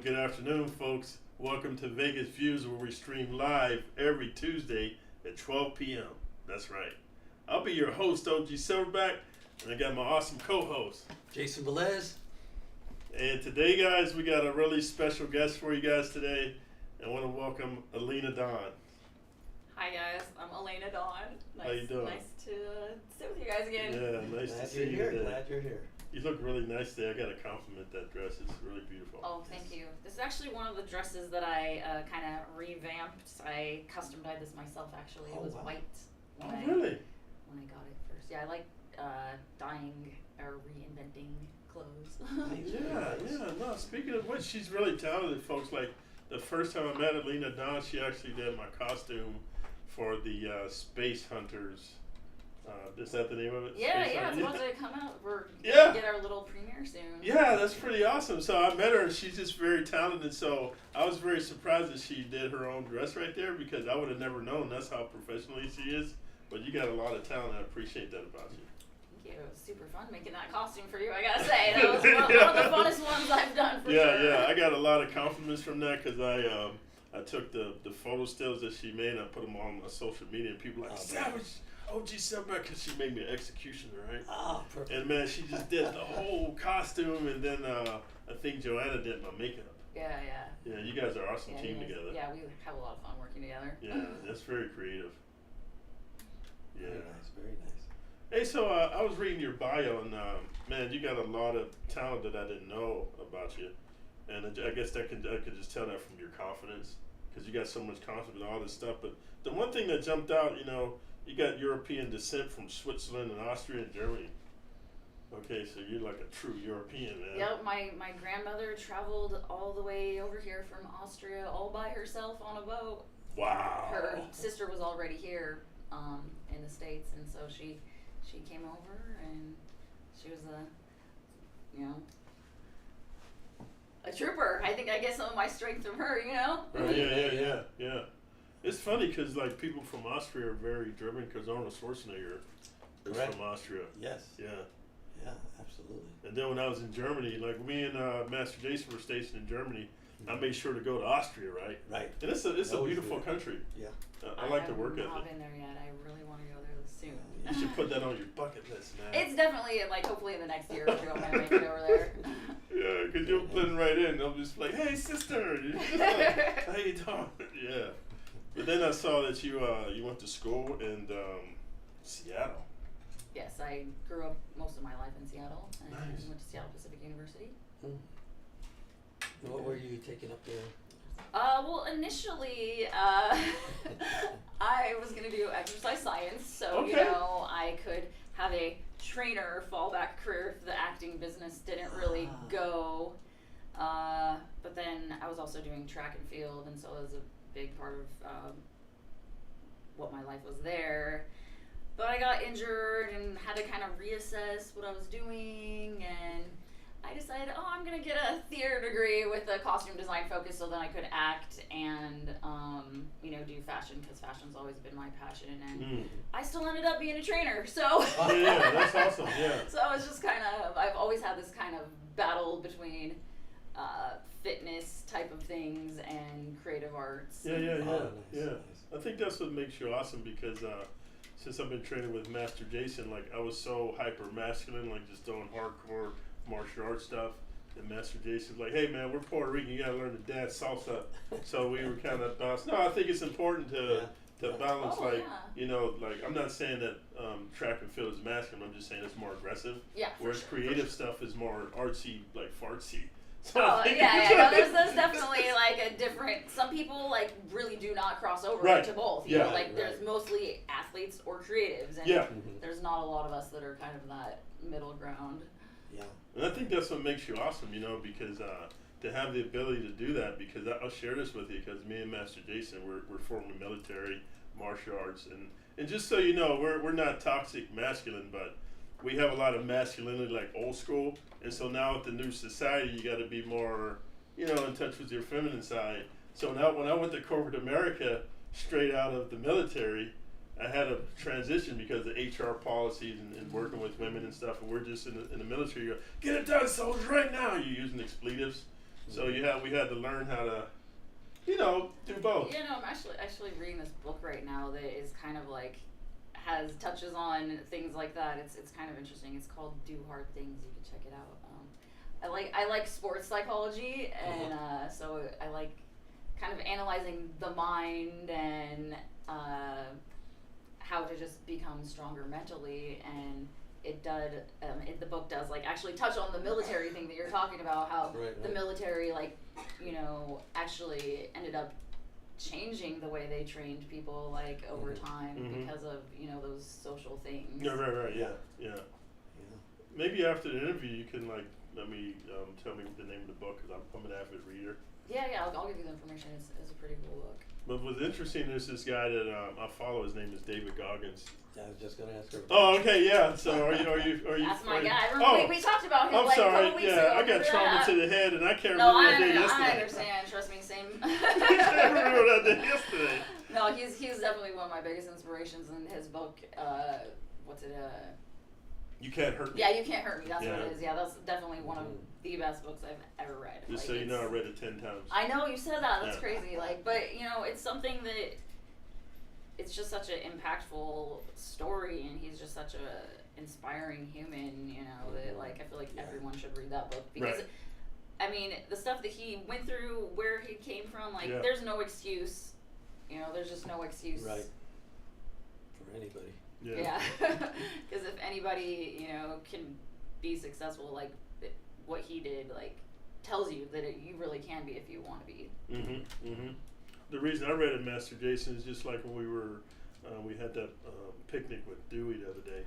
Good afternoon, folks. Welcome to Vegas Views, where we stream live every Tuesday at 12 p.m. That's right. I'll be your host, OG Silverback, and I got my awesome co-host, Jason Velez. And today, guys, we got a really special guest for you guys today. I want to welcome Alena Dawn. Hi guys, I'm Alena Dawn. Nice, How you doing? Nice to sit with you guys again. Yeah, nice to see you here. today. Glad you're here. You look really nice today. I got to compliment that dress. It's really beautiful. Oh, thank you. This is actually one of the dresses that I kind of revamped. I custom dyed this myself actually. It was white Really? when I got it first. Yeah, I like dyeing or reinventing clothes. Yeah. No, speaking of which, she's really talented, folks. Like, the first time I met Alena Dawn, she actually did my costume for the Space Hunters. Is that the name of it? Yeah, Space it's Hunters? about to come out. We're Yeah. gonna get our little premiere soon. Yeah, that's pretty awesome. So I met her, and she's just very talented. So I was very surprised that she did her own dress right there, because I would have never known that's how professionally she is. But you got a lot of talent. I appreciate that about you. Thank you. It was super fun making that costume for you, I gotta say. That was one of the funnest ones I've done for sure. Yeah. I got a lot of compliments from that, because I took the photo stills that she made and I put them on my social media, and people were like, Savage, OG Silverback, because she made me an executioner, right? Oh, perfect. And man, she just did the whole costume, and then I think Joanna did my makeup. Yeah. Yeah, you guys are an awesome team you guys- together. Yeah, we have a lot of fun working together. Yeah, that's very creative. Yeah. Very nice. Very nice. Hey, so I was reading your bio, and man, you got a lot of talent that I didn't know about you, and I guess I could just tell that from your confidence, because you got so much confidence in all this stuff. But the one thing that jumped out, you got European descent from Switzerland and Austria and Germany. Okay, so you're like a true European, man. Yep, my grandmother traveled all the way over here from Austria all by herself on a boat. Wow. Her sister was already here in the States, and so she came over, and she was a trooper. I think I get some of my strength from her, Right, yeah. It's funny because like people from Austria are very driven, because Arnold Schwarzenegger is Correct. from Austria. Yes. Yeah. Yeah, absolutely. And then when I was in Germany, like me and Master Jason were stationed in Germany, I made sure to go to Austria, right? Right. And it's a Always beautiful do. country. Yeah. I like the work I've not ethic. been there yet. I really want to go there soon. You should put that on your bucket list, man. It's definitely hopefully in the next year or two I'm gonna make it over there. Yeah, because you'll blend right in. They'll just be like, hey, sister. How you doing? Yeah. But then I saw that you went to school in Seattle. Yes, I grew up most of my life in Seattle and Nice. went to Seattle Pacific University. What were you taking up there? Well, initially, I was going to do exercise science, so, Okay. I could have a trainer fallback career if the acting business didn't really go. But then I was also doing track and field, and so it was a big part of what my life was there. But I got injured and had to kind of reassess what I was doing, and I decided, I'm going to get a theater degree with a costume design focus so then I could act and, do fashion, because fashion's always been my passion, and I still ended up being a trainer, so. Yeah, that's awesome, yeah. So it's just I've always had this kind of battle between fitness type of things and creative arts. Yeah. Nice. I think that's what makes you awesome, because since I've been training with Master Jason, like I was so hyper masculine, like just doing hardcore martial arts stuff. And Master Jason's like, hey man, we're Puerto Rican, you gotta learn to dance salsa. So we were kind of balanced. No, I think it's important to balance, like I'm not saying that track and field is masculine, I'm just saying it's more aggressive. Yeah. Whereas for creative sure. stuff is more artsy, like fartsy. So Oh I think yeah. No, there's definitely like a different. Some people like really do not cross over Right. into both. Yeah. There's mostly athletes or creatives, and Yeah. there's not a lot of us that are kind of that middle ground. Yeah. And I think that's what makes you awesome, because to have the ability to do that, because I'll share this with you, because me and Master Jason, we're former military, martial arts, and just so you know, we're not toxic masculine, but we have a lot of masculinity, like old school, and so now with the new society, you got to be more, in touch with your feminine side. So now when I went to corporate America, straight out of the military, I had a transition because of HR policies and working with women and stuff, and we're just in the military. You go, get it done, soldier, right now. You're using expletives, So we had to learn how to, do both. Yeah, no, I'm actually reading this book right now that is kind of like touches on things like that. It's kind of interesting. It's called Do Hard Things. You can check it out. I like sports psychology, and so I like kind of analyzing the mind and how to just become stronger mentally. And the book does like actually touch on the military thing that you're talking about, how the military actually ended up changing the way they trained people over time because of those social things. Yeah, right, yeah. Maybe after the interview you can let me tell me the name of the book, because I'm an avid reader. Yeah, I'll give you the information. It's a pretty cool book. But what's interesting is this guy that I follow. His name is David Goggins. I was just gonna ask her. Oh, okay, yeah. So are you? That's my guy. We talked about him I'm like sorry. a couple weeks ago. I got trauma to the head, and I can't No, remember what I did yesterday. I understand. Trust me, same. I can't remember what I did yesterday. No, he's definitely one of my biggest inspirations in his book. What's it? You Can't Hurt Me. Yeah, You Can't Hurt Me. That's what it is. Yeah, that's definitely one of the best books I've ever read. Just so you know, I read it 10 times. I know you said that. That's crazy. But it's something that it's just such an impactful story, and he's just such a inspiring human. That I feel like everyone should read that book because. Right. I mean, the stuff that he went through, where he came from, there's no excuse. There's just no excuse. Right. For anybody. Yeah. Because if anybody, can be successful, what he did, tells you that you really can be if you want to be. The reason I read it, Master Jason, is just like when we had that picnic with Dewey the other day.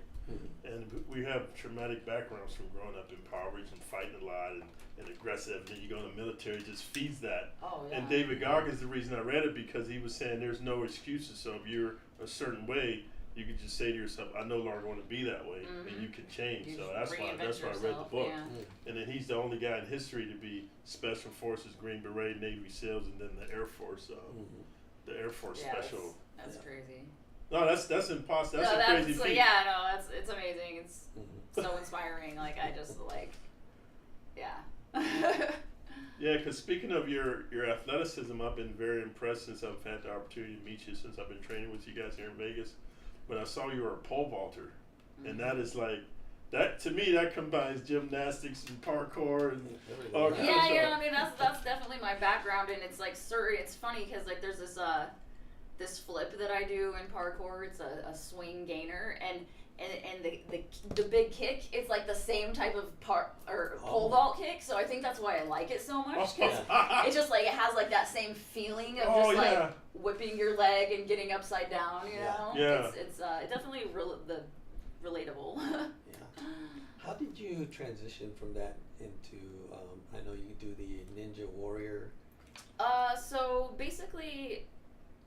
And we have traumatic backgrounds from growing up in poverty and fighting a lot and aggressive, and then you go in the military, it just feeds that. Oh, yeah. And David Goggins, the reason I read it, because he was saying there's no excuses. So if you're a certain way, you can just say to yourself, I no longer want to be that way, and you can change. You so that's why I read the book. Yeah. And then he's the only guy in history to be Special Forces, Green Beret, Navy SEALs, and then the Air Force, the Air Force Special. That's crazy. No, that's impossible. That's a crazy feat. It's amazing. It's so inspiring. I just Yeah, because speaking of your athleticism, I've been very impressed since I've had the opportunity to meet you, since I've been training with you guys here in Vegas. When I saw you were a pole vaulter, and that is that to me, that combines gymnastics and parkour and all kinds of stuff. I mean that's definitely my background, and it's it's funny because there's this flip that I do in parkour. It's a swing gainer, and the big kick, it's the same type of pole vault kick, so I think that's why I like it so much. It's just it has that same feeling of just whipping your leg and getting upside down. It's definitely relatable. How did you transition from that into? I know you do the Ninja Warrior. So basically,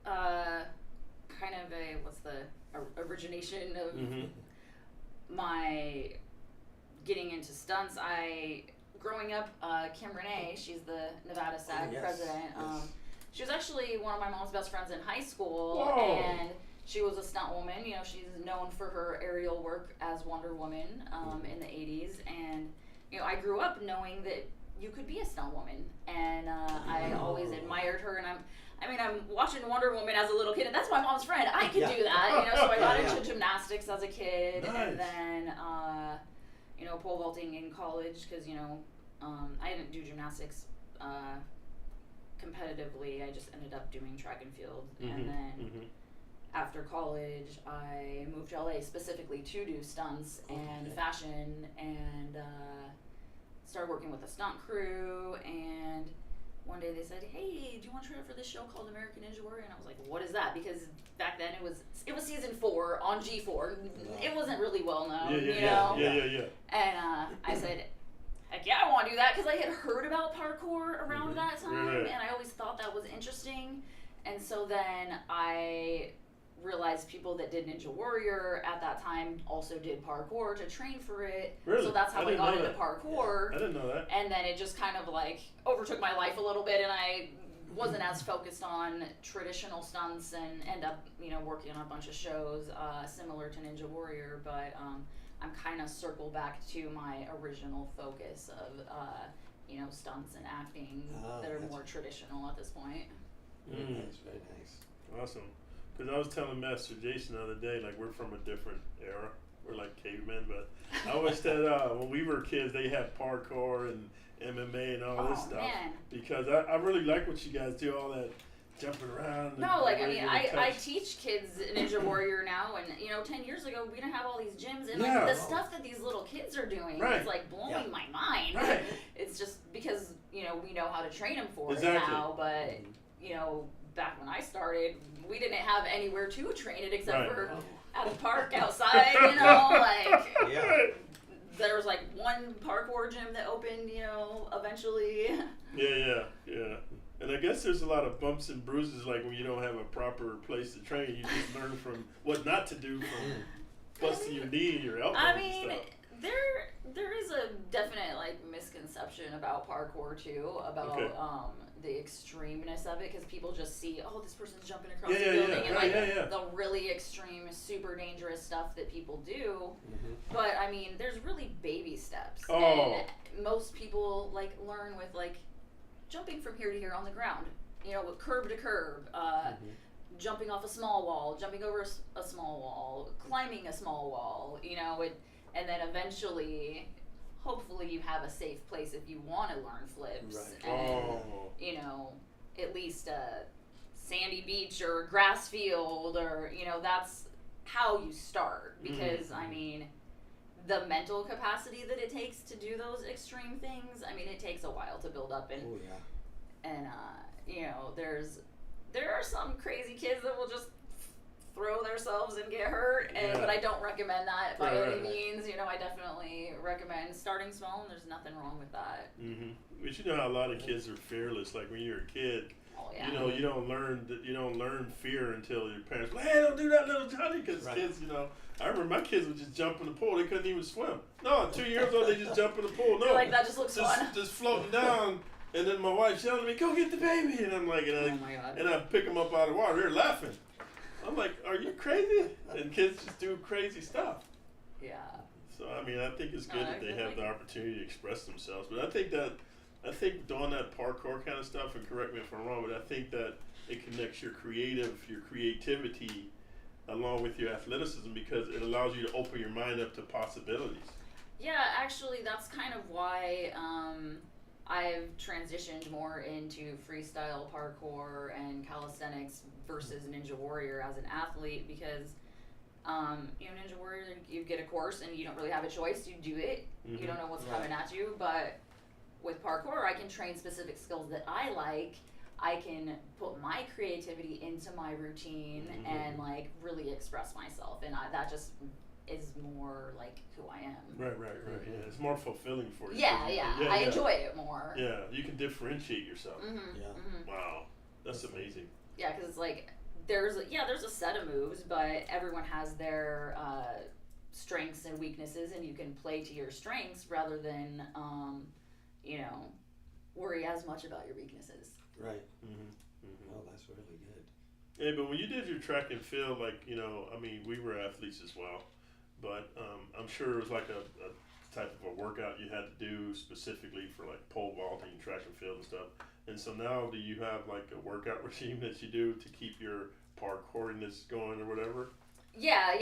kind of what's the origination of my getting into stunts. Growing up, Kim Renee, she's the Nevada SAG president. She was actually one of my mom's best friends in high school. Whoa. And she was a stunt woman. She's known for her aerial work as Wonder Woman in the 80s. And, I grew up knowing that you could be a stunt woman. And I always admired her. And I'm watching Wonder Woman as a little kid, and that's my mom's friend. I could do that, so I got into gymnastics as a kid, and then, pole vaulting in college, because, I didn't do gymnastics competitively. I just ended up doing track and field, and then after college, I moved to LA specifically to do stunts and fashion, and started working with a stunt crew, and one day they said, "Hey, do you want to try out for this show called American Ninja Warrior?" And I was like, "What is that?" Because back then it was season 4 on G4. It wasn't really well known, Yeah. And I said, "Heck yeah, I want to do that," because I had heard about parkour around that time, and I always thought that was interesting. And so then I realized people that did Ninja Warrior at that time also did parkour to train for it. Really? So that's how I got into parkour. I didn't know that. And then it just kind of overtook my life a little bit, and I wasn't as focused on traditional stunts, and end up working on a bunch of shows similar to Ninja Warrior, but I'm kind of circled back to my original focus of stunts and acting Ah, that are that's more right. traditional at this point. Very Mm. nice, very nice. Awesome. Because I was telling Master Jason the other day, like, we're from a different era. We're like cavemen, but I always said when we were kids, they had parkour and MMA and all this Oh, stuff. man. Because I really like what you guys do, all that jumping around. No, like, I and mean, I teach kids Ninja Warrior now, and, 10 years ago, we didn't have all these gyms, and, Yeah. the stuff that these little kids are doing Right. is, like, blowing Yeah. my mind. Right. It's just because, we know how to train them for Exactly. it now, but, back when I started, we didn't have anywhere to train it except Right. for Oh. at the park outside, like, Yeah. there was, like, one parkour gym that opened, eventually. Yeah. And I guess there's a lot of bumps and bruises, like when you don't have a proper place to train. You just learn from what not to do from busting your knee and your elbow I and mean, stuff. there is a definite misconception about parkour too, about Okay. the extremeness of it, because people just see, oh, this person's jumping across Yeah, the yeah, building, yeah, and right, yeah. the really extreme, super dangerous stuff that people do. Mhm. But I mean, there's really baby steps, Oh. and most people learn with jumping from here to here on the ground, curb to curb. Mhm. Jumping off a small wall, jumping over a small wall, climbing a small wall, and then eventually, hopefully you have a safe place if you want to learn flips, Right. and, Oh. at least a sandy beach or a grass field, or, that's how you start, because, Mhm. I mean, the mental capacity that it takes to do those extreme things, I mean, it takes a while to build up, and, Oh yeah. there are some crazy kids that will just throw themselves and get hurt, but I don't recommend that by Right, any right. means. I definitely recommend starting small, and there's nothing wrong with that. Mm-hmm. But you know how a lot of kids are fearless. Like when you're a kid, Oh yeah. you don't learn fear until your parents. Hey, don't do that, little Johnny. Because Right. kids, I remember my kids would just jump in the pool. They couldn't even swim. No, 2 years old, they just jump in the pool. No, You're like, that just looks just, fun. just floating down. And then my wife's yelling at me, "Go get the baby!" And I'm like, Oh my god. and I pick them up out of the water. They're laughing. I'm like, "Are you crazy?" And kids just do crazy stuff. Yeah. So I mean, I think it's good I that they feel have the opportunity to express themselves. But I think doing that parkour kind of stuff, and correct me if I'm wrong, but I think that it connects your creativity, along with your athleticism, because it allows you to open your mind up to possibilities. Yeah, actually, that's kind of why I've transitioned more into freestyle parkour and calisthenics versus Ninja Warrior as an athlete, because Ninja Warrior, you get a course and you don't really have a choice. You do it. Mhm. You don't know what's Right. coming at you. But with parkour, I can train specific skills that I like. I can put my creativity into my routine Mhm. and really express myself, and that just is more who I am. Right. Yeah, it's more fulfilling for you. Yeah, 'cause yeah, I enjoy it more. Yeah, you can differentiate yourself. Mm-hmm, Yeah. mm-hmm. Wow, that's amazing. Yeah, because there's a set of moves, but everyone has their strengths and weaknesses, and you can play to your strengths rather than worry as much about your weaknesses. Right. Mm-hmm. Oh, that's really good. Yeah, but when you did your track and field, we were athletes as well, but I'm sure it was like a type of a workout you had to do specifically for pole vaulting, track and field and stuff. And so now, do you have a workout regime that you do to keep your parkouriness going or whatever? Yeah.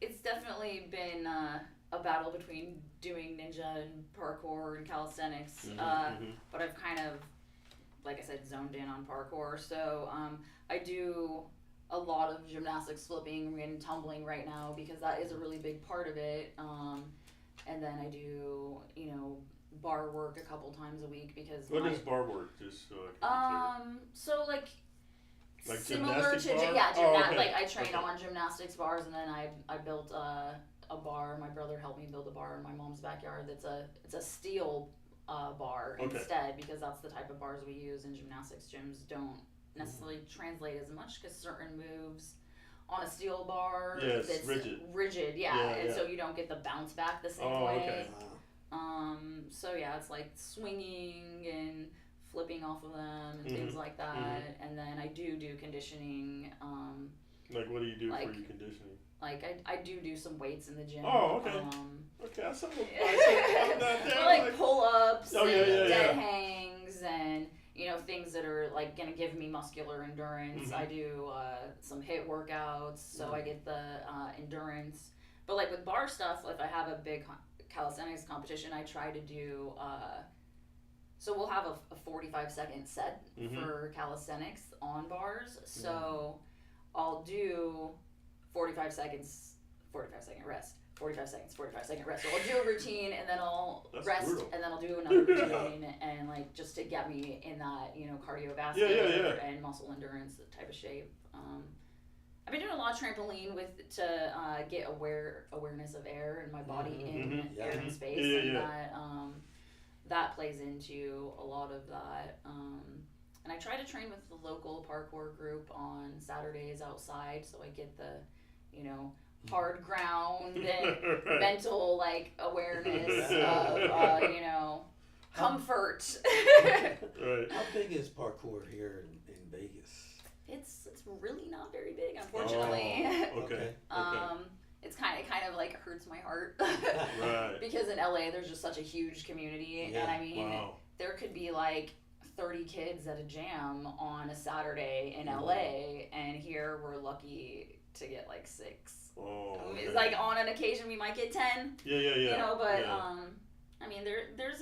It's definitely been a battle between doing ninja and parkour and calisthenics, Mhm. but I've kind of, like I said, zoned in on parkour. So I do a lot of gymnastics, flipping and tumbling right now, because that is a really big part of it. And then I do, bar work a couple times a week, because What is bar work? Just so I can be clear. so Like similar gymnastics to bar? Oh, okay. I trained Okay. on gymnastics bars, and then I built a bar. My brother helped me build a bar in my mom's backyard. It's a steel bar Okay. instead, because that's the type of bars we use, and gymnastics gyms don't necessarily translate as much, because certain moves on a steel bar, Yeah, it's it's rigid. yeah, and Yeah. so you don't get the bounce back the same Oh, way. okay. Wow. So yeah, it's swinging and flipping off of them and things Mhm. like that. And then I do conditioning. What do you do for Like- your conditioning? I do some weights in the gym. Oh, okay. Okay, I saw Pull-ups push-ups Oh, and yeah. dead hangs and things that are like gonna give me muscular endurance. I do some HIIT workouts, so I get the endurance. But like with bar stuff, if I have a big calisthenics competition, I try to do. So we'll have a 45-second set for calisthenics on bars. So I'll do 45 seconds, 45-second rest. 45 seconds, 45-second rest. So I'll do a routine and then I'll rest brutal. and then I'll do another routine and like just to get me in that, cardiovascular and muscle endurance type of shape. I've been doing a lot of trampoline to get awareness of air in my body in air and space, and that plays into a lot of that. And I try to train with the local parkour group on Saturdays outside, so I get the, hard ground and mental like awareness of comfort. Right. How big is parkour here in Vegas? It's really not very big, unfortunately. Oh, okay. It's kind of like hurts my heart. Right. Because in LA there's just such a huge community, and I mean there could be like 30 kids at a jam on a Saturday in LA, and here we're lucky to get like 6. Oh, okay. It's like on an occasion we might get 10. Yeah. But I mean there's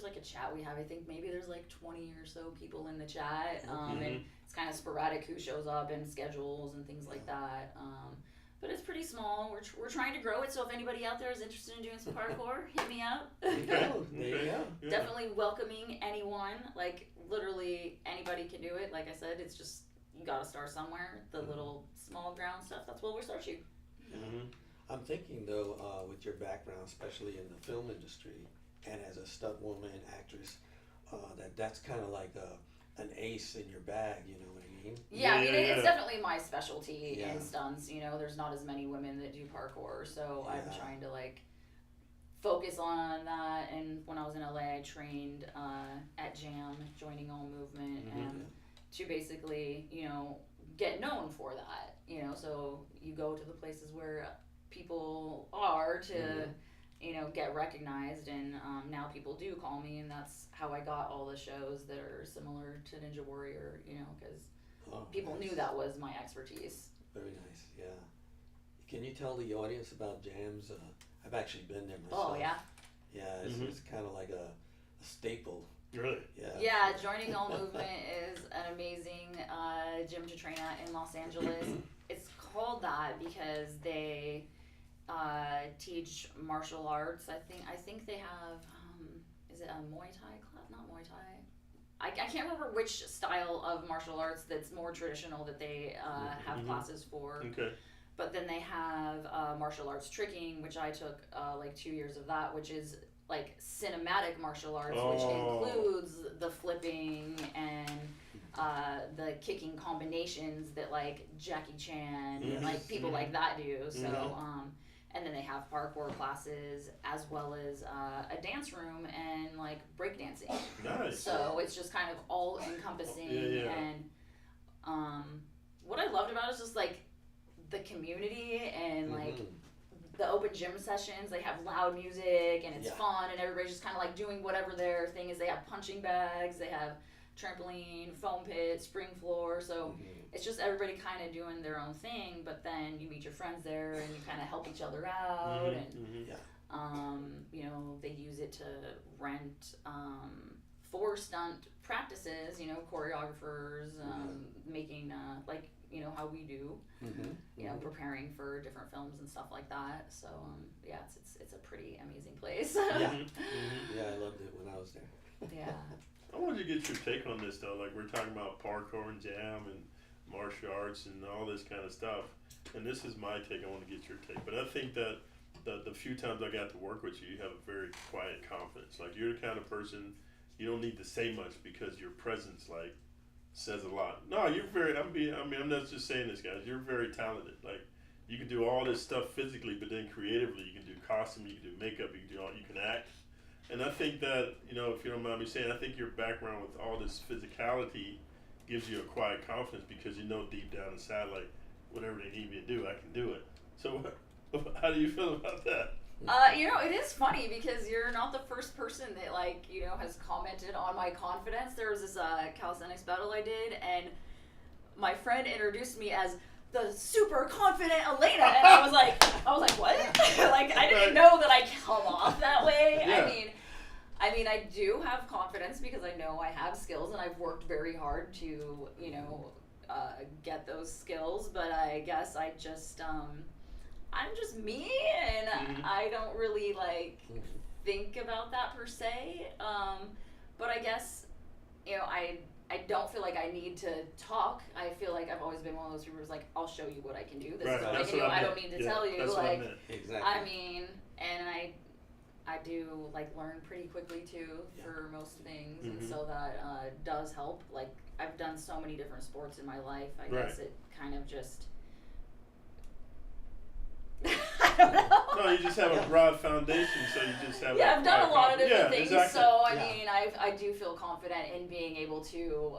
like a chat we have. I think maybe there's like 20 or so people in the chat, and it's kind of sporadic who shows up and schedules and things like that. But it's pretty small. We're trying to grow it. So if anybody out there is interested in doing some parkour, hit me up. There you go. Yeah. Definitely welcoming anyone. Like literally anybody can do it. Like I said, it's just you gotta start somewhere. The little small ground stuff. That's where we'll start you. I'm thinking though, with your background, especially in the film industry, and as a stunt woman, actress, that's kind of like an ace in your bag. You know what I mean? Yeah, it's definitely my specialty in stunts. There's not as many women that do parkour, so I'm trying to like focus on that. And when I was in LA, I trained at Jam, joining all movement, and to basically get known for that. So you go to the places where people are to get recognized, and now people do call me, and that's how I got all the shows that are similar to Ninja Warrior, because people knew that was my expertise. Very nice, yeah. Can you tell the audience about jams? I've actually been there myself. Oh, yeah? Yeah, it's kind of like a staple. Really? Yeah, Joining All Movement is an amazing gym to train at in Los Angeles. It's called that because they teach martial arts. I think they have is it a Muay Thai class? Not Muay Thai. I can't remember which style of martial arts that's more traditional that they have classes for. Okay. But then they have martial arts tricking, which I took like 2 years of that, which is like cinematic martial arts, which includes the flipping and the kicking combinations that like Jackie Chan and like people like that do. So and then they have parkour classes as well as a dance room and like breakdancing. Nice. So it's just kind of all encompassing. And what I loved about it is just like the community and like the open gym sessions. They have loud music and it's fun, and everybody's just kind of like doing whatever their thing is. They have punching bags, they have trampoline, foam pit, spring floor. So it's just everybody kind of doing their own thing, but then you meet your friends there and you kind of help each other out. And they use it to rent for stunt practices, choreographers, making like how we do, preparing for different films and stuff like that. So it's a pretty amazing place. Yeah, I loved it when I was there. Yeah. I wanted to get your take on this though. Like we're talking about parkour and jam and martial arts and all this kind of stuff. And this is my take. I want to get your take. But I think that the few times I got to work with you, you have a very quiet confidence. Like you're the kind of person you don't need to say much because your presence like says a lot. No, you're very. I'm not just saying this, guys. You're very talented. Like you can do all this stuff physically, but then creatively, you can do costume, you can do makeup, you can act. And I think that, if you don't mind me saying, I think your background with all this physicality gives you a quiet confidence because deep down inside, like, whatever they need me to do, I can do it. So how do you feel about that? It is funny because you're not the first person that has commented on my confidence. There was this calisthenics battle I did, and my friend introduced me as the super confident Alena, and I was like, what? Like, I didn't know that I come off that way. Yeah. I mean, I do have confidence because I know I have skills, and I've worked very hard to, get those skills. But I guess I'm just me, and I don't really think about that per se. But I guess, I don't feel like I need to talk. I feel like I've always been one of those people who's like, I'll show you what I can do. This is what I can do. I don't need to tell you. That's what I meant. Exactly. And I do learn pretty quickly too for most things, and so that does help. Like, I've done so many different sports in my life. I guess it kind of just. I don't know. No, you just have a broad foundation, so you just have. Yeah, I've done a lot of different things, exactly. so I mean, I do feel confident in being able to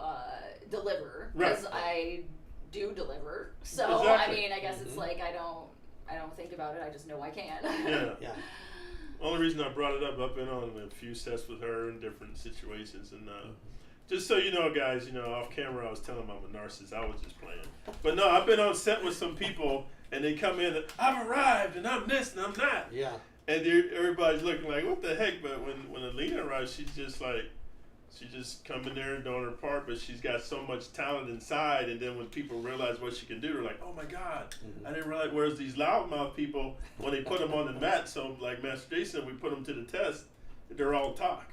deliver because I do deliver. So Exactly. I mean, I guess it's like I don't think about it. I just know I can. Yeah. Only reason I brought it up, I've been on a few sets with her in different situations, and just so you know, guys, off camera I was telling them I'm a narcissist. I was just playing, but no, I've been on set with some people. And they come in, I've arrived, and I'm this, and I'm that. Yeah. And everybody's looking like, what the heck? But when Alena arrives, she's just coming there and doing her part, but she's got so much talent inside. And then when people realize what she can do, they're like, oh my God, I didn't realize. Whereas these loudmouth people, when they put them on the mat, so like Master Jason, we put them to the test, they're all talk.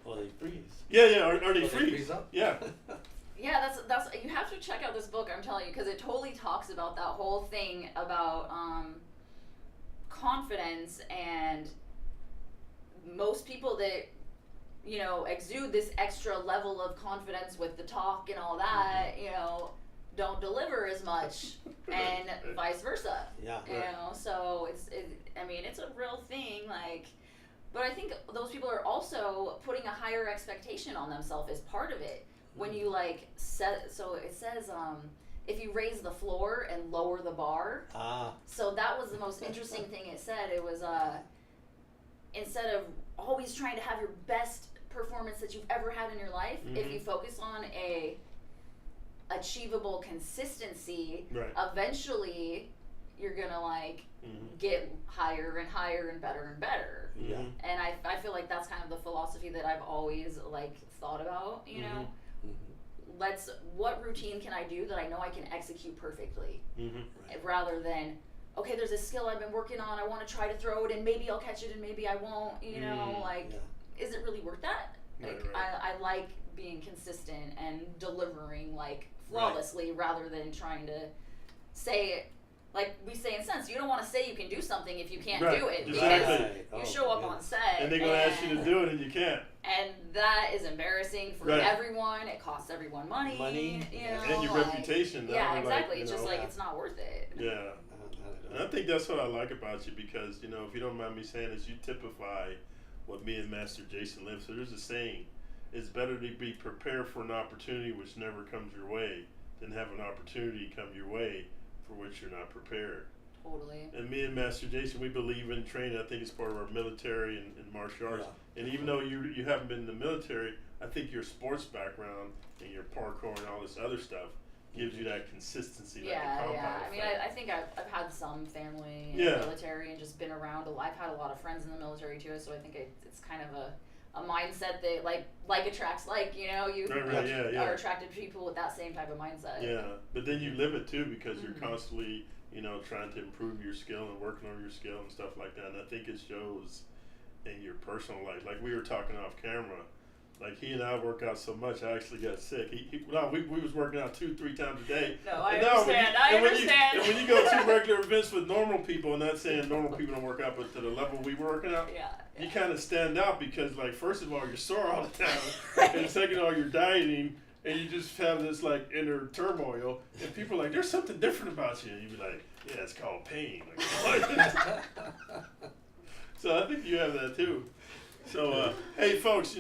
Well, they freeze. Yeah, or they They freeze. freeze up. Yeah. Yeah, that's you have to check out this book, I'm telling you, because it totally talks about that whole thing about confidence, and most people that exude this extra level of confidence with the talk and all that, don't deliver as much, and vice versa. Yeah. So it's a real thing, but I think those people are also putting a higher expectation on themselves as part of it. When you set, so it says if you raise the floor and lower the bar. So that was the most interesting thing it said. It was instead of always trying to have your best performance that you've ever had in your life, if you focus on a achievable consistency, eventually you're gonna get higher and higher and better and better. Yeah. And I feel like that's kind of the philosophy that I've always thought about, what routine can I do that I know I can execute perfectly, rather than, okay, there's a skill I've been working on, I want to try to throw it and maybe I'll catch it and maybe I won't, is it really worth that? I like being consistent and delivering flawlessly rather than trying to say, like we say in Sense, you don't want to say you can do something if you can't do it, because you show up on set and they're going to ask you to do it and you can't. And that is embarrassing for everyone. It costs everyone money. And your reputation. Yeah, exactly. It's just it's not worth it. Yeah. And I think that's what I like about you, because, if you don't mind me saying this, you typify what me and Master Jason live. So there's a saying, it's better to be prepared for an opportunity which never comes your way than have an opportunity come your way for which you're not prepared. Totally. And me and Master Jason, we believe in training. I think it's part of our military and martial arts. Yeah. And even though you haven't been in the military, I think your sports background and your parkour and all this other stuff gives you that consistency. Yeah. I mean, I think I've had some family in the military and just been around. I've had a lot of friends in the military too, so I think it's kind of a mindset that like attracts you are attracted to people with that same type of mindset. Yeah, but then you live it too, because you're constantly trying to improve your skill and working on your skill and stuff like that. And I think it shows in your personal life. Like we were talking off camera, like he and I work out so much, I actually got sick. We was working out 2-3 times a day. No, I understand. And when you go to regular events with normal people, and not saying normal people don't work out, but to the level we were working out, you kind of stand out because, first of all, you're sore all the time, and second of all, you're dieting, and you just have this inner turmoil, and people are like, there's something different about you, and you be like, yeah, it's called pain. So I think you have that too. So, hey folks,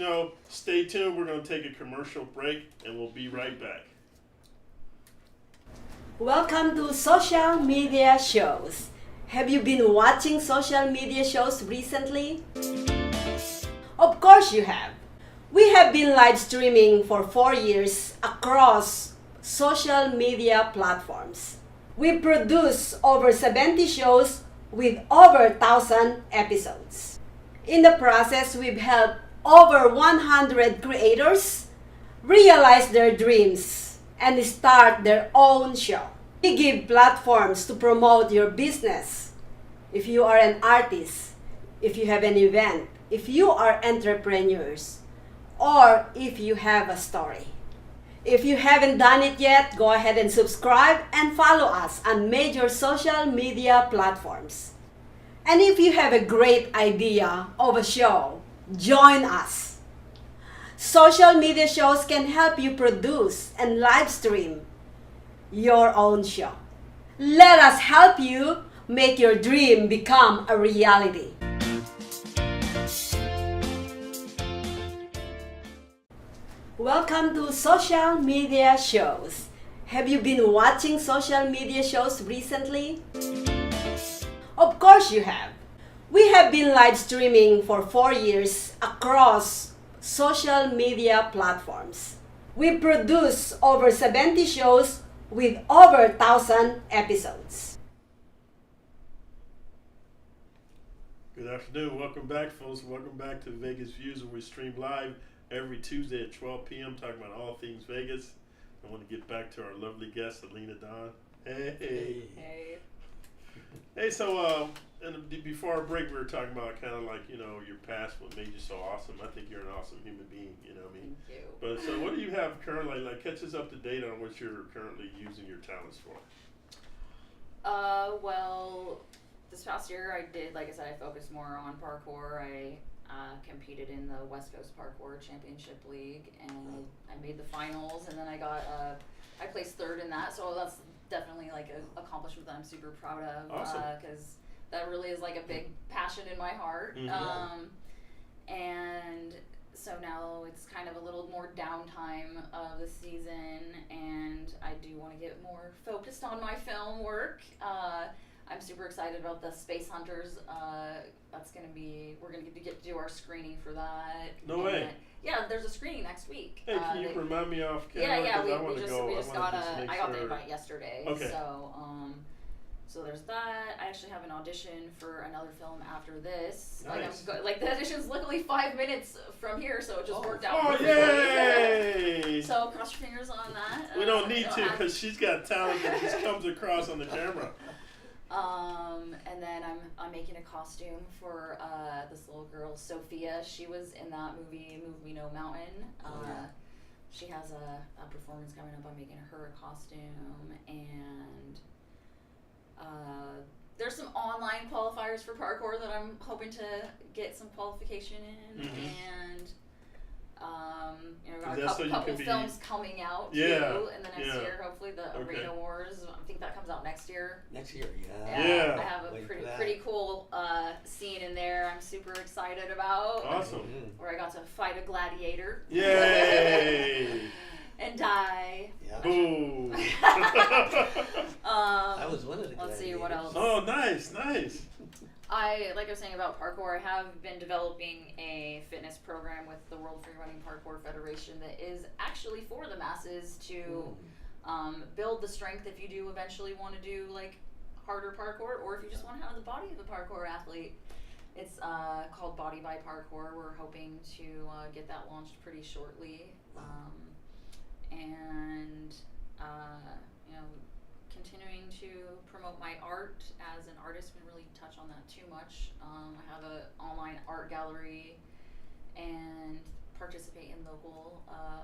stay tuned. We're going to take a commercial break, and we'll be right back. Welcome to Social Media Shows. Have you been watching social media shows recently? Of course you have. We have been live streaming for 4 years across social media platforms. We produce over 70 shows with over 1,000 episodes. In the process, we've helped over 100 creators realize their dreams and start their own show. We give platforms to promote your business. If you are an artist, if you have an event, if you are entrepreneurs, or if you have a story. If you haven't done it yet, go ahead and subscribe and follow us on major social media platforms. And if you have a great idea of a show, join us. Social media shows can help you produce and live stream your own show. Let us help you make your dream become a reality. Welcome to social media shows. Have you been watching social media shows recently? Of course you have. We have been live streaming for 4 years across social media platforms. We produce over 70 shows with over 1,000 episodes. Good afternoon. Welcome back, folks. Welcome back to Vegas Views, where we stream live every Tuesday at 12 p.m. talking about all things Vegas. I want to get back to our lovely guest, Alena Don. Hey. Hey. Hey, so before our break, we were talking about kind of like, you know, your past, what made you so awesome. I think you're an awesome human being, you know what I mean? Thank you. But so what do you have currently, like catch us up to date on what you're currently using your talents for? Well, this past year I did, like I said, I focused more on parkour. I competed in the West Coast Parkour Championship League, and I made the finals, and then I placed third in that, so that's definitely like an accomplishment that I'm super proud of. Awesome. Because that really is like a big passion in my heart. Mhm. And so now it's kind of a little more downtime of the season, and I do want to get more focused on my film work. I'm super excited about the Space Hunters. That's gonna be, we're gonna get to do our screening for that. No way. Yeah, there's a screening next week. Hey, can you remind me off camera? Yeah, 'Cause I want we to just, go. we just I got wanna just make I got the sure. invite yesterday. Okay. So there's that. I actually have an audition for another film after this. Nice. Like the audition's literally 5 minutes from here, so it just worked out. Oh, perfectly. yay! So cross your fingers on that. We don't need to, have- because she's got talent that just comes across on the camera. And then I'm making a costume for this little girl, Sophia. She was in that movie, Move Me No Mountain. She has a performance coming up. I'm making her a costume, and there's some online qualifiers for parkour that I'm hoping to get some qualification in, and you know, got Is a that so you couple can be- films coming out Yeah, too in the next yeah. year. Hopefully, the Okay. Arena Wars. I think that comes out next year. Next year, Yeah. I have a Wait for that. pretty cool scene in there. I'm super excited about. Awesome. Where I got to fight a gladiator. Yay! And die. Yeah. Boo! I was one of the Let's see what else. Oh, nice, nice. Like I was saying about parkour, I have been developing a fitness program with the World Freerunning Parkour Federation that is actually for the masses to build the strength if you do eventually want to do like harder parkour, or if you just want to have the body of a parkour athlete. It's called Body by Parkour. We're hoping to get that launched pretty shortly, and you know, continuing to promote my art as an artist. We didn't really touch on that too much. I have an online art gallery and participate in local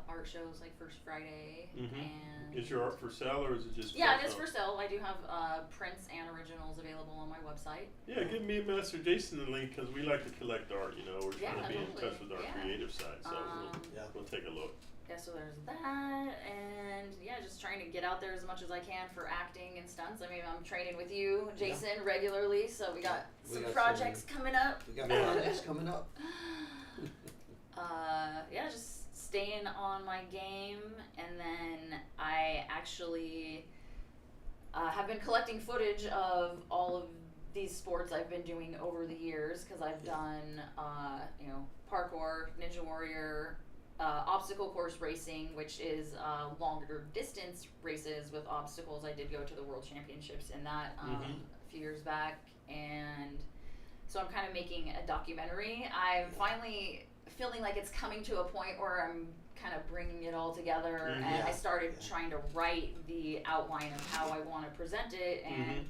art shows like First Friday. And Is your art for sale, or is it just? yeah, it is for sale. I do have prints and originals available on my website. Yeah, give me and Master Jason the link, because we like to collect art. You know, we're trying to be in totally. touch with our Yeah. creative side, so Yeah. we'll take a look. Yeah, so there's that, and yeah, just trying to get out there as much as I can for acting and stunts. I mean, I'm training with you, Jason, regularly, so we got We some got projects coming up. We got projects coming up. Yeah, just staying on my game, and then I actually have been collecting footage of all of these sports I've been doing over the years, because I've done, parkour, Ninja Warrior, obstacle course racing, which is longer distance races with obstacles. I did go to the World Championships in that a few years back, and so I'm kind of making a documentary. I'm finally feeling like it's coming to a point where I'm kind of bringing it all together, and I started trying to write the outline of how I want to present it, and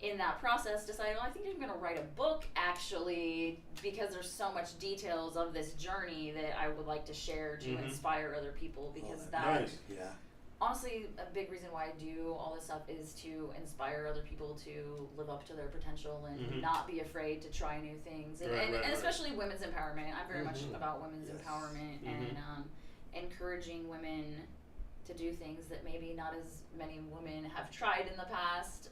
in that process decided, well, I think I'm going to write a book, actually, because there's so much details of this journey that I would like to share to inspire other people, because honestly, a big reason why I do all this stuff is to inspire other people to live up to their potential and not be afraid to try new things, and especially women's empowerment. I'm very much about women's empowerment and encouraging women to do things that maybe not as many women have tried in the past,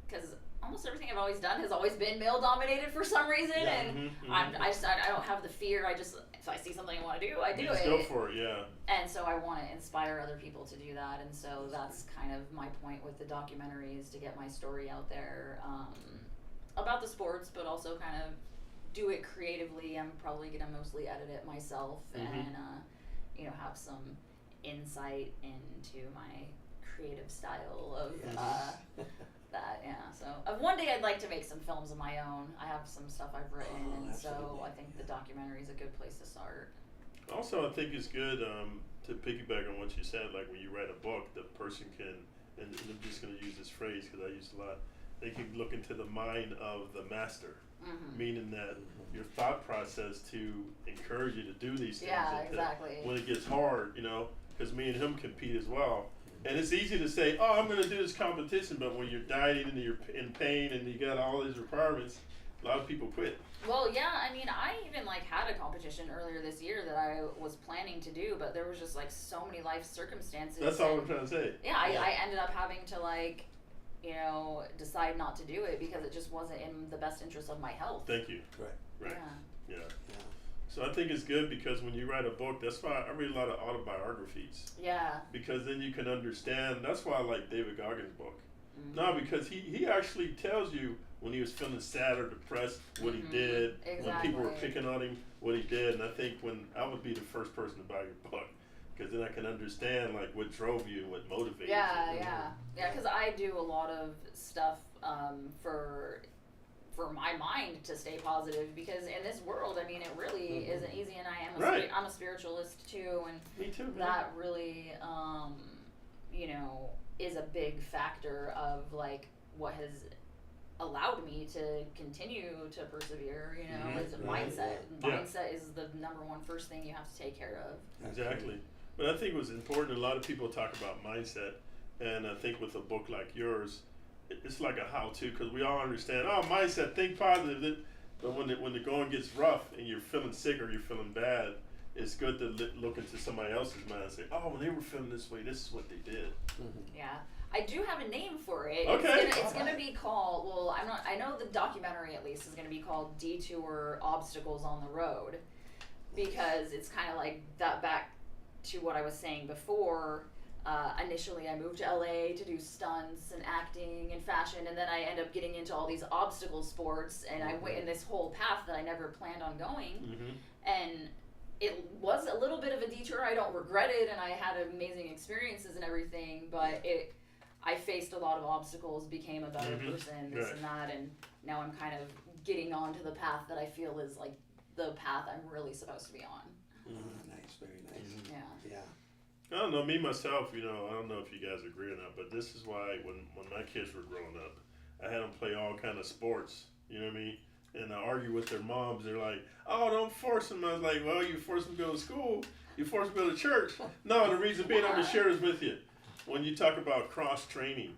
because almost everything I've always done has always been male dominated for some reason, and I don't have the fear. If I see something I want to do, I do it. Go for it, yeah. And so I want to inspire other people to do that, and so that's kind of my point with the documentary, is to get my story out there about the sports, but also kind of do it creatively. I'm probably gonna mostly edit it myself and have some insight into my creative style of that. So one day I'd like to make some films of my own. I have some stuff I've written, and so I think the documentary is a good place to start. Also, I think it's good to piggyback on what you said. Like when you write a book, the person can, and I'm just going to use this phrase because I use it a lot. They can look into the mind of the master, meaning that your thought process to encourage you to do these things. Yeah, exactly. When it gets hard, because me and him compete as well. And it's easy to say, oh, I'm going to do this competition, but when you're dieting and you're in pain and you got all these requirements, a lot of people quit. Well, yeah, I mean, I even had a competition earlier this year that I was planning to do, but there was just so many life circumstances. That's all I'm trying to say. Yeah, I ended up having to decide not to do it because it just wasn't in the best interest of my health. Thank you. Right. Yeah. So I think it's good because when you write a book, that's why I read a lot of autobiographies. Yeah. Because then you can understand. That's why I like David Goggins' book. No, because he actually tells you when he was feeling sad or depressed, what he did. Exactly. When people were picking on him, what he did. And I think I would be the first person to buy your book, because then I can understand what drove you and what motivated you. Yeah, because I do a lot of stuff for my mind to stay positive, because in this world, I mean, it really isn't easy, and I'm a spiritualist too, and me too, man. that really is a big factor of what has allowed me to continue to persevere, is mindset. Mindset is the number one first thing you have to take care of. Exactly. But I think what's important, a lot of people talk about mindset, and I think with a book like yours, it's like a how-to, because we all understand, mindset, think positive. But when the going gets rough and you're feeling sick or you're feeling bad, it's good to look into somebody else's mind and say, when they were feeling this way, this is what they did. Yeah. I do have a name for it. Okay. It's gonna be called, I know the documentary at least is gonna be called Detour Obstacles on the Road, because it's kind of like that, back to what I was saying before. Initially I moved to LA to do stunts and acting and fashion, and then I end up getting into all these obstacle sports, and I went in this whole path that I never planned on going. And it was a little bit of a detour. I don't regret it, and I had amazing experiences and everything, but I faced a lot of obstacles, became a better person, this and that, and now I'm kind of getting onto the path that I feel is the path I'm really supposed to be on. Nice, very nice. Yeah. I don't know, me myself, I don't know if you guys agree or not, but this is why when my kids were growing up, I had them play all kind of sports, you know what I mean? And I argue with their moms. They're like, don't force them. I was like, well, you force them to go to school. You force them to go to church. No, the reason being, I'm going to share this with you. When you talk about cross-training,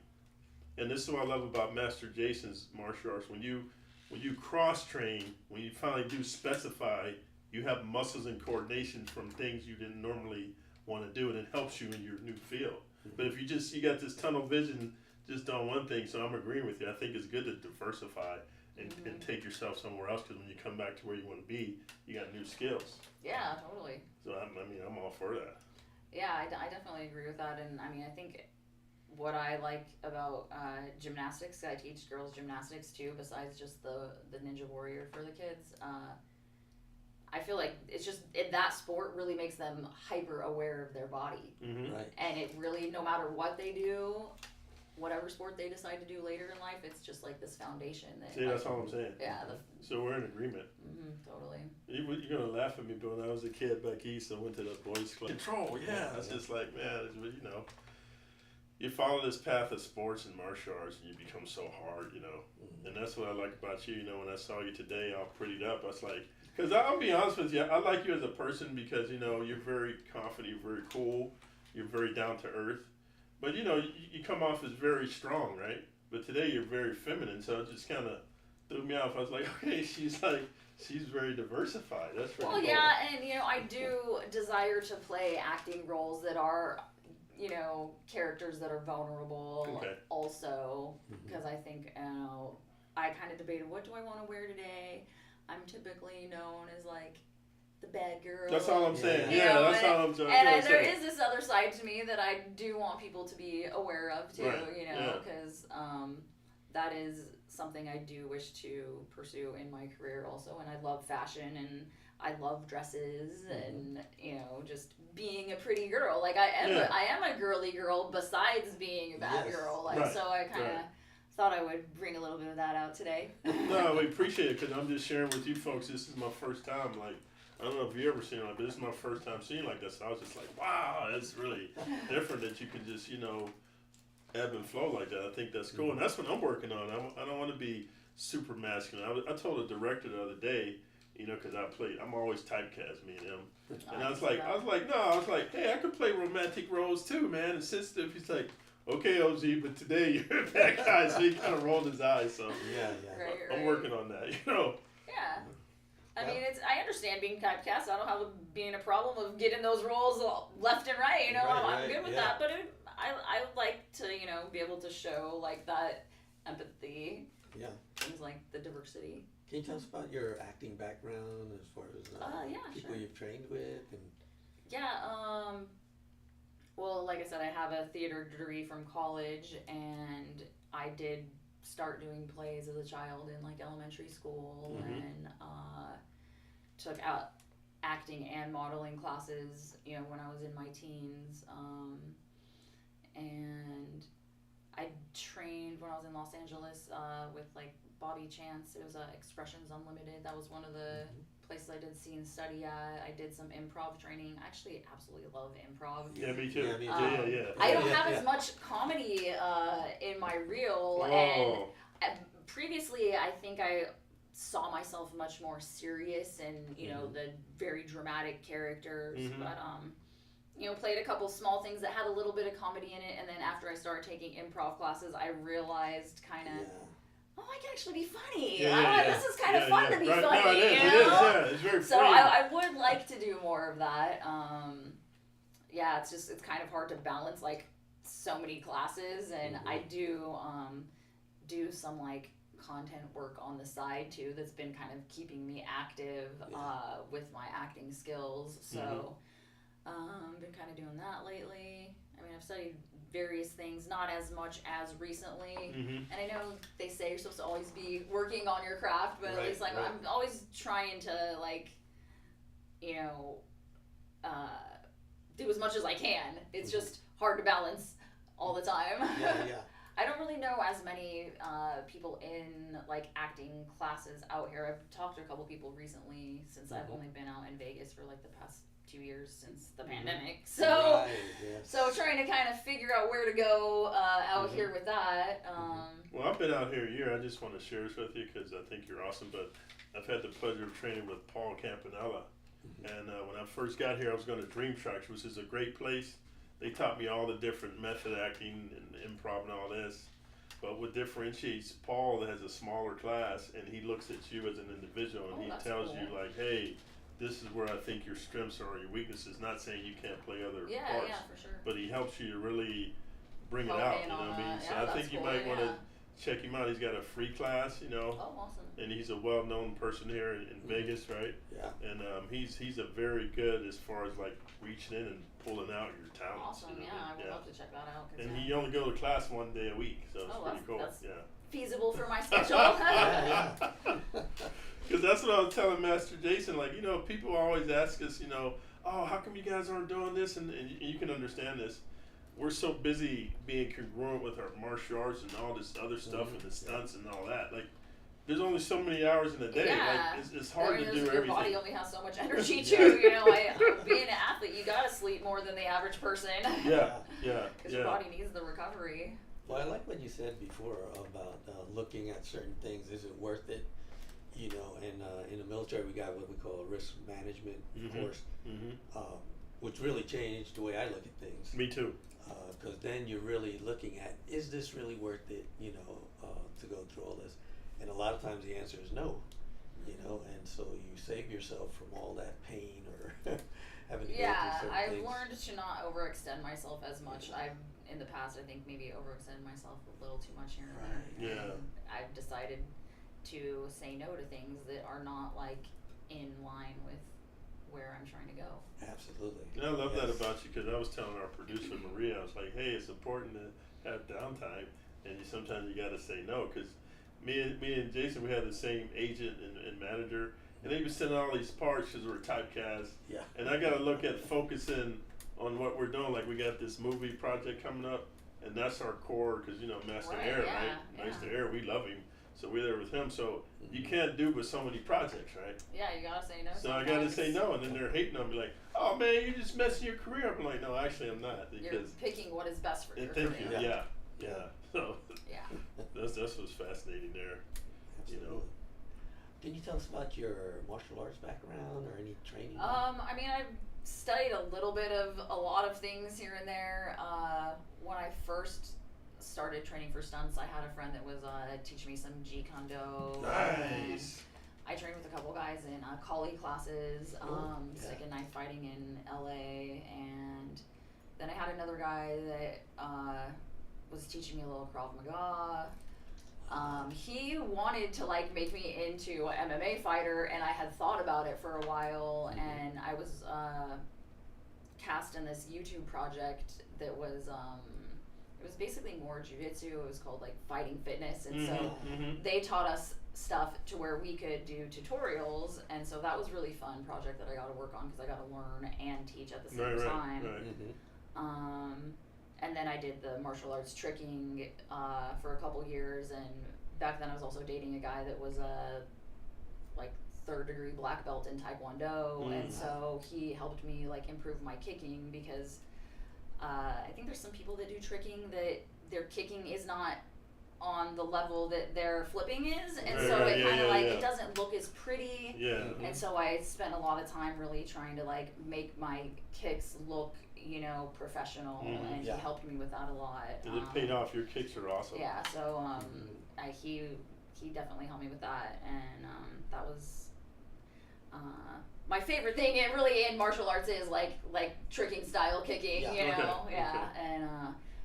and this is what I love about Master Jason's martial arts, when you cross-train, when you finally do specify, you have muscles and coordination from things you didn't normally want to do, and it helps you in your new field. But if you got this tunnel vision just on one thing, so I'm agreeing with you. I think it's good to diversify and take yourself somewhere else, because when you come back to where you want to be, you got new skills. Yeah, totally. So I'm all for that. Yeah, I definitely agree with that, and I mean, I think what I like about gymnastics. I teach girls gymnastics too, besides just the Ninja Warrior for the kids. I feel like it's just that sport really makes them hyper aware of their body, Right. and it really, no matter what they do, whatever sport they decide to do later in life, it's just like this foundation. That, See, that's all I'm saying. Yeah. So we're in agreement. Totally. You're gonna laugh at me, but when I was a kid back east, I went to the boys' club. Control, yeah. It's just like, man, it's, you know, you follow this path of sports and martial arts, and you become so hard, you know. And that's what I like about you. You know, when I saw you today, all prettied up, I was like, because I'll be honest with you, I like you as a person because, you know, you're very confident, you're very cool, you're very down to earth. But, you know, you come off as very strong, right? But today you're very feminine, so it just kind of threw me off. I was like, okay, she's very diversified. That's pretty cool. Yeah, and, you know, I do desire to play acting roles that are, you know, characters that are vulnerable also, because I think, you know, I kind of debated, what do I want to wear today? I'm typically known as, like, the bad girl. That's all I'm saying. Yeah, that's all I'm saying. And there is this other side to me that I do want people to be aware of, too, you know, because that is something I do wish to pursue in my career also. And I love fashion, and I love dresses, and, you know, just being a pretty girl. Like, I am a girly girl besides being a bad girl. Like, so I kind of thought I would bring a little bit of that out today. No, we appreciate it, because I'm just sharing with you folks, this is my first time, like, I don't know if you ever seen it like this, this is my first time seeing like this. So I was just like, wow, that's really different that you can just, you know, ebb and flow like that. I think that's cool. And that's what I'm working on. I don't want to be super masculine. I told the director the other day, you know, because I'm always typecast, me and him. And I was like, hey, I could play romantic roles too, man, and sensitive. He's like, okay, OZ, but today you're that guy. So he kind of rolled his eyes. So I'm working on that, you know. Yeah. I mean, I understand being typecast. I don't have being a problem of getting those roles left and right. You know, I'm good with that. But I would like to, you know, be able to show like that empathy. Yeah. Things like the diversity. Can you tell us about your acting background as far as people you've trained with? And well, like I said, I have a theater degree from college, and I did start doing plays as a child in like elementary school, and took out acting and modeling classes, you know, when I was in my teens, and I trained when I was in Los Angeles with like Bobby Chance. It was Expressions Unlimited. That was one of the places I did see and study at. I did some improv training. I actually absolutely love improv. Yeah, me too. I don't have as much comedy in my reel, and previously I think I saw myself much more serious and, you know, the very dramatic characters, but you know, played a couple small things that had a little bit of comedy in it, and then after I started taking improv classes, I realized kind of, oh, I can actually be funny. This is kind of fun to be funny. No, it is. It's very so I would like to do more of that. It's kind of hard to balance like so many classes, and I do do some like content work on the side too that's been kind of keeping me active with my acting skills. So been kind of doing that lately. I mean, I've studied various things, not as much as recently. And I know they say you're supposed to always be working on your craft, but at least like I'm always trying to like, you know, do as much as I can. It's just hard to balance all the time. I don't really know as many people in like acting classes out here. I've talked to a couple people recently since I've only been out in Vegas for like the past 2 years since the pandemic. So so trying to kind of figure out where to go out here with that. Well, I've been out here a year. I just want to share this with you because I think you're awesome. But I've had the pleasure of training with Paul Campanella. And when I first got here, I was going to Dream Tracks, which is a great place. They taught me all the different method acting and improv and all this. But what differentiates Paul has a smaller class, and he looks at you as an individual, and he tells you like, hey, this is where I think your strengths are or your weaknesses. Not saying you can't play other parts, for sure. but he helps you to really bring it out. You know what I mean? So I think you might want to check him out. He's got a free class, you know. Oh, awesome. And he's a well-known person here in Vegas, right? Yeah. And he's a very good as far as like reaching in and pulling out your talents. Awesome. You know? Yeah, I would love to check that out. And he only go to class 1 day a week, so it's pretty cool. That's yeah. feasible for my schedule. Yeah. Because that's what I was telling Master Jason. Like, you know, people always ask us, you know, oh, how come you guys aren't doing this? And you can understand this. We're so busy being congruent with our martial arts and all this other stuff and the stunts and all that. Like, there's only so many hours in a day. Yeah. Like, it's hard to do your everything. body only has so much energy too. You know, being an athlete, you gotta sleep more than the average person. Yeah. Because your body needs the recovery. Well, I like what you said before about looking at certain things. Is it worth it? You know, and in the military, we got what we call a risk management course, which really changed the way I look at things. Me too. Because then you're really looking at, is this really worth it, you know, to go through all this? And a lot of times the answer is no, you know, and so you save yourself from all that pain or having to go through certain I've things. learned to not overextend myself as much. In the past, I think maybe overextended myself a little too much here and there. Yeah. And I've decided to say no to things that are not like in line with where I'm trying to go. Absolutely. And I love that about you, because I was telling our producer Maria, I was like, hey, it's important to have downtime, and sometimes you got to say no, because me and Jason, we had the same agent and manager, and they would send all these parts because we're typecast. Yeah. And I got to look at focusing on what we're doing. Like, we got this movie project coming up, and that's our core, because, you know, Master Right, Air, yeah, right? yeah. Master Air, we love him. So we're there with him. So you can't do but so many projects, right? Yeah, you gotta say no. So I gotta say no, and then they're hating on me like, "Oh man, you're just messing your career up." I'm like, "No, actually, I'm not." You're Because picking what is best for your thank career. you, Yeah. yeah. So Yeah. that's what's fascinating there. Absolutely. You know. Can you tell us about your martial arts background or any training? I mean, I've studied a little bit of a lot of things here and there. When I first started training for stunts, I had a friend that was teaching me some Jeet Kune Do. Nice. I trained with a couple guys in Kali classes, Cool. stick and knife fighting in LA, and then I had another guy that was teaching me a little Krav Maga. He wanted to like make me into an MMA fighter, and I had thought about it for a while, and I was cast in this YouTube project that was it was basically more jiu-jitsu. It was called like Fighting Fitness, and so they taught us stuff to where we could do tutorials, and so that was really fun project that I got to work on because I got to learn and teach at the same time. Right. And then I did the martial arts tricking for a couple years, and back then I was also dating a guy that was a like 3rd degree black belt in Taekwondo, and so he helped me like improve my kicking because I think there's some people that do tricking that their kicking is not on the level that their flipping is, and so it kind of like it doesn't look as pretty. Yeah. And so I spent a lot of time really trying to like make my kicks look, you know, professional, and he helped me with that a lot. And it paid off. Your kicks are awesome. Yeah, so he definitely helped me with that, and that was my favorite thing. It really in martial arts is like tricking style kicking, you know, and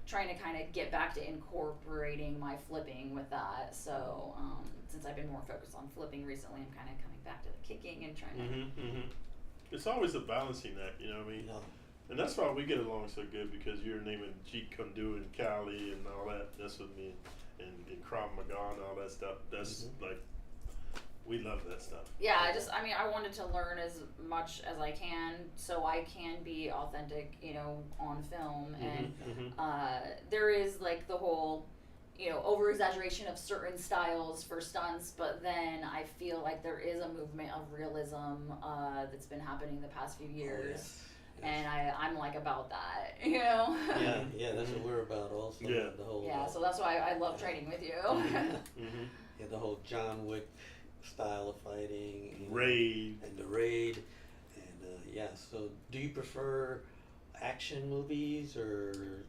trying to kind of get back to incorporating my flipping with that. So since I've been more focused on flipping recently, I'm kind of coming back to the kicking and trying to. It's always a balancing act, you know what I mean? And that's why we get along so good, because you're naming Jeet Kune Do and Kali and all that. That's what me and Krav Maga and all that stuff. That's like, we love that stuff. Yeah, I wanted to learn as much as I can so I can be authentic, you know, on film. And there is like the whole, you know, over exaggeration of certain styles for stunts, but then I feel like there is a movement of realism that's been happening the past few years. And I'm like about that, you know? Yeah, that's what we're about also. Yeah. The whole, so that's why I love training with you. Yeah, the whole John Wick style of fighting. You know, Raid. And the raid. And so do you prefer action movies or?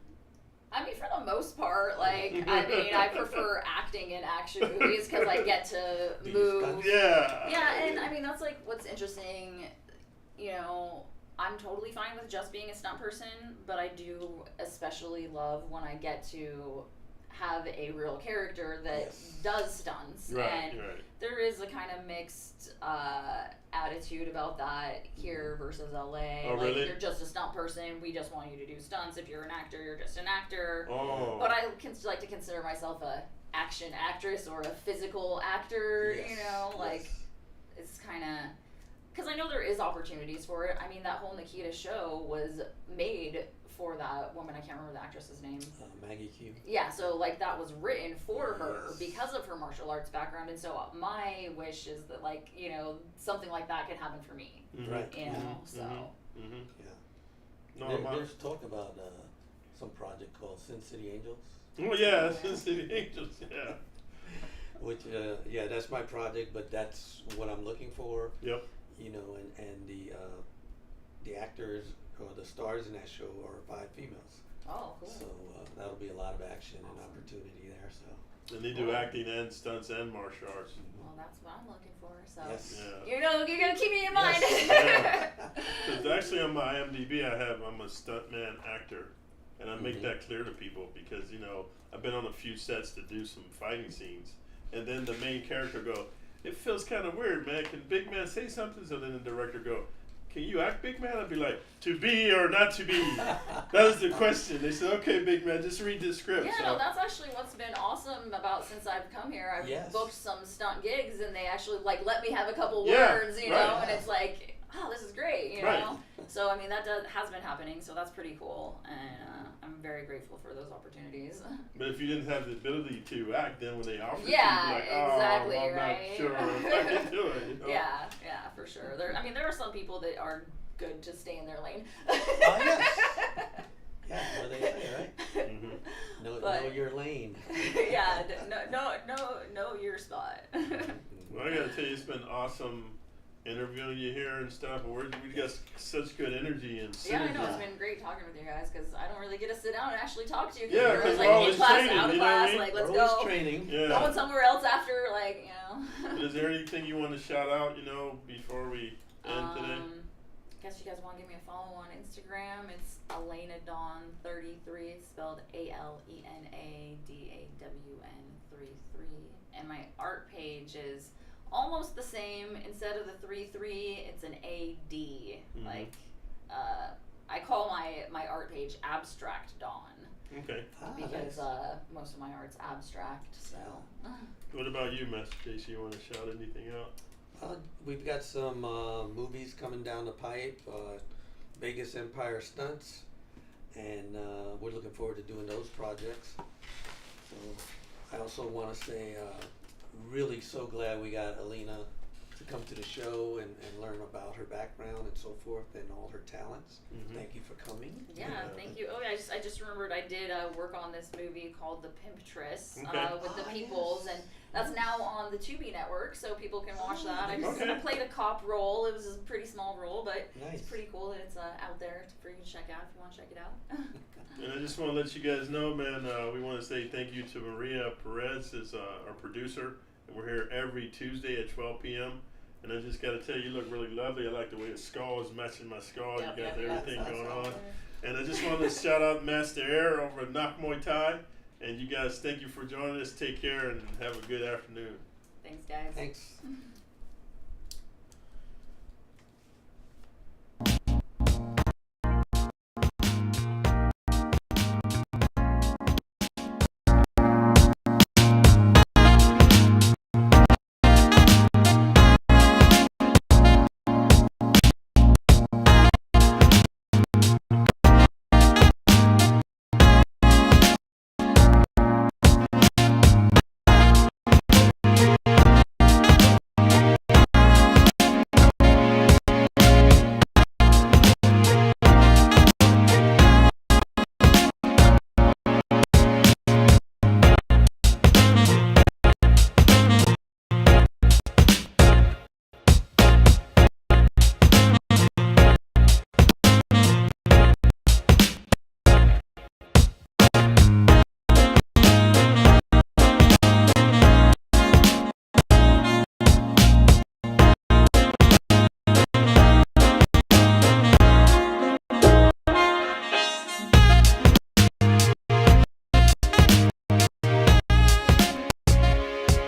I mean, for the most part, like, I prefer acting in action movies because I get to move. Yeah, and I mean, that's like what's interesting, you know. I'm totally fine with just being a stunt person, but I do especially love when I get to have a real character that Yes. does stunts. Right, And right. there is a kind of mixed attitude about that here versus LA. Oh, like, really? you're just a stunt person. We just want you to do stunts. If you're an actor, you're just an actor. Oh. But I like to consider myself a action actress or a physical actor. Yes, You know, like yes. it's kind of because I know there is opportunities for it. I mean, that whole Nikita show was made for that woman. I can't remember the actress's name. Maggie Q. Yeah, so like that was written for her Yes. because of her martial arts background, and so my wish is that, like, you know, something like that could happen for me. Mhm. Right. You know, so Mhm. Yeah. No, my, There's talk about some project called Sin City Angels, oh yeah, Sin City Angels. Yeah. which yeah, that's my project, but that's what I'm looking for. Yep. You know, and the actors or the stars in that show are 5 females. oh, cool. So that'll be a lot of action and opportunity there. So And they do acting and stunts and martial arts. Well, that's what I'm looking for. So yes. Yeah. you know, you're gonna keep me in mind. Yeah. Because actually on my IMDb I'm a stuntman actor, and I make Mhm. that clear to people because, you know, I've been on a few sets to do some fighting scenes, and then the main character go, it feels kind of weird, man. Can Big Man say something? So then the director go, can you act, Big Man? I'd be like, to be or not to be? That was the question. They said, okay, Big Man, just read the script. Yeah, So- no, that's actually what's been awesome about since I've come here. I've Yes. booked some stunt gigs, and they actually like let me have a couple Yeah, words, you right. know, and it's like, oh, this is great, you Right. know. So I mean, that has been happening, so that's pretty cool, and I'm very grateful for those opportunities. But if you didn't have the ability to act, then when they offered it, Yeah, you'd be like, exactly, I'm right. not sure if I can do it. You know? Yeah, for sure. I mean, there are some people that are good to stay in their lane. yes. Yeah, what they say, right? Mhm. Know But- your lane. Yeah, know your spot. Well, I gotta tell you, it's been awesome interviewing you here and stuff. We got such good energy and Yeah, I synergy. know, it's been great talking with you guys because I don't really get to sit down and actually talk to you. Yeah, we're 'cause always, we're like always in class, training, out of you know what I class, mean? like let's We're always go. training. Yeah. Going somewhere else after, like, you know. But is there anything you want to shout out, you know, before we end today? Guess you guys want to give me a follow on Instagram. It's Alena Dawn 33, spelled ALENA DAWN 33, and my art page is almost the same. Instead of the 33, it's an AD. Mhm. Like, I call my art page Abstract Dawn Okay. because most of my art's abstract. So. What about you, Master Casey? You want to shout anything out? We've got some movies coming down the pipe, Vegas Empire Stunts, and we're looking forward to doing those projects. So I also want to say, really so glad we got Alena to come to the show and learn about her background and so forth and all her talents. Mhm. Thank you for coming. Yeah, Yeah. thank you. Oh, I just remembered I did work on this movie called The Pimptress Okay. with the Ah, Peoples, yes. and that's now on the Tubi network, so people can watch that. I just Okay. I played a cop role. It was a pretty small role, but Nice. it's pretty cool that it's out there for you to check out if you want to check it out. And I just want to let you guys know, man, we want to say thank you to Maria Perez, as our producer. And we're here every Tuesday at 12 p.m. And I just got to tell you, you look really lovely. I like the way the skull is matching my skull. Yep, You got yep, everything that's going awesome. on. And I just wanted to shout out Master Air over at Knock Muay Thai. And you guys, thank you for joining us. Take care and have a good afternoon. Thanks, guys. Thanks.